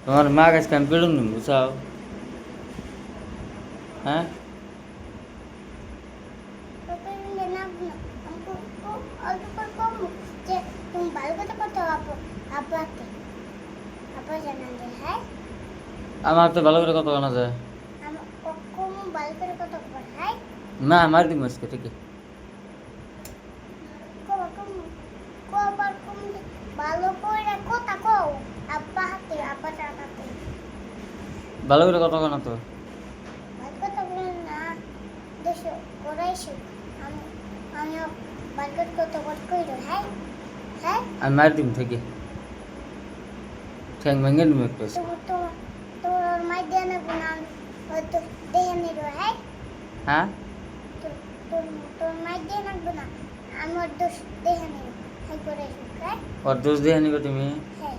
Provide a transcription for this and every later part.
তোমার মা কাছে আমি পেলুম নি বুঝাও। হ্যাঁ তোকে নিয়ে না না আমাকে অল্প করে কম যে তুমি ভালো কথা করতে আপু আব্বাকে আব্বা জানান যে হ্যাঁ আমার তো ভালো করে কথা বলা যায়। আমার কম ভালো করে কথা বল হ্যাঁ না মার দিম আজকে থেকে। কম কবার কম ভালো করে কথা কও আব্বা হাতে আব্বা টাকাতে ভালো করে কথা বলা তো। ভালো কথা বলে না দেশে করাইছি আমি আমিও ভালো করে কথা বল কইরো হ্যাঁ হ্যাঁ আমি মার দিম থেকে। ঠ্যাং ভেঙে দিম একটু আজকে। তোমার তোমার তোমার মাই দেন না হয়তো দেখে নিল হ্যাঁ হ্যাঁ তোর মাই দিয়ে রাখবো না আমার দোষ দেখে নিল হাই করে হ্যাঁ ওর দোষ দিয়ে নিবে তুমি। হ্যাঁ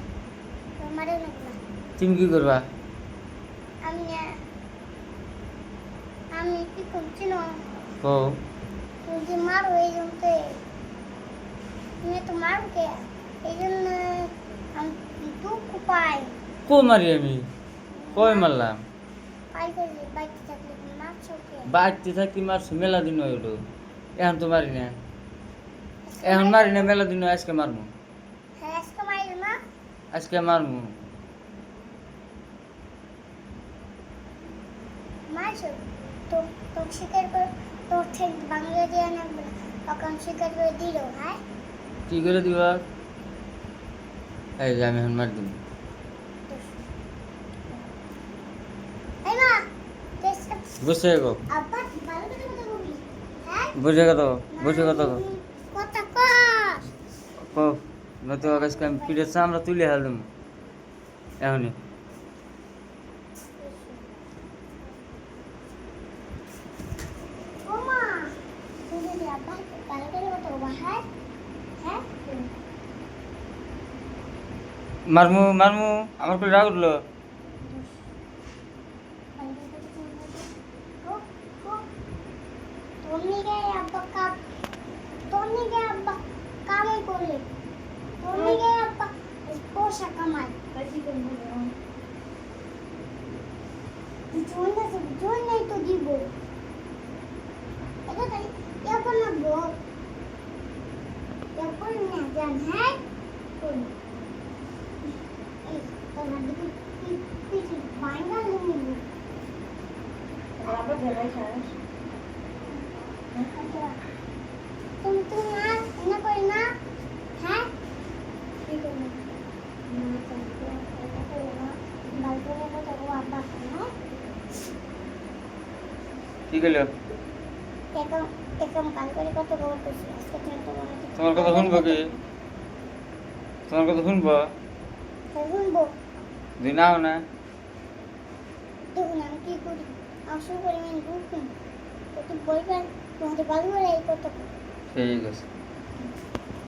তোর মারে রাখবো না তুমি কি করবা? আমি আমি কি করছি না ও তুমি যে মারো এই জন্য তুমি তো মারো কে এই জন্য আমি দুঃখ পাই কো মারি আমি? কই মারলাম? পাই করে বাইতে থাকলে তুমি মারছো কে বাড়তে থাকি মারছো মেলা দিন হয় ওটা। এখন তো মারি না। এখন মারি না মেলা দিন হয়, আজকে মারমু। হ্যাঁ আজকে মারো না আজকে মারমু। মারছো তো তো স্বীকার করে তোর ঠিক বাংলা দিয়ে রাখবো না তখন স্বীকার করে দিল হ্যাঁ কি করে দিবা? এই যে আমি এখন মার দিম। এই মা টেস্ট বসে গো। আব্বা ভালো করে কথা বলবি হ্যাঁ বসে কত বসে কত কথা কর কো নয়তো আজকে আমি পিঠের চামড়া তুলে হাল দিম এখনই। ও মা তুমি যদি আব্বা ভালো করে কথা বলবা হ্যাঁ হ্যাঁ মারমু মারমু আমার করে রাগ উঠলো। তুমি গে আব্বা কাপ তুমি গে আব্বা কামাই করলে তুমি গে আব্বা পয়সা কামাই জোর নাই তো দিব এটা তাই এখন না বল এখন না জান হ্যাঁ কোন এই তোমার দিকে পিছি বাইঙ্গা নিবি আবার ঢেলাই খাস তুমি তুমি না এনে করি না হ্যাঁ কি করবো কি করলো? তোমার কথা শুনবো কি? তোমার কথা শুনবো? শুনবো তুই নাও না। দেখুন আমি কি করি অবসর পরিমাণ বুঝুন একটু বলবেন তোমাদের ভালো করে এই কথা ঠিক আছে।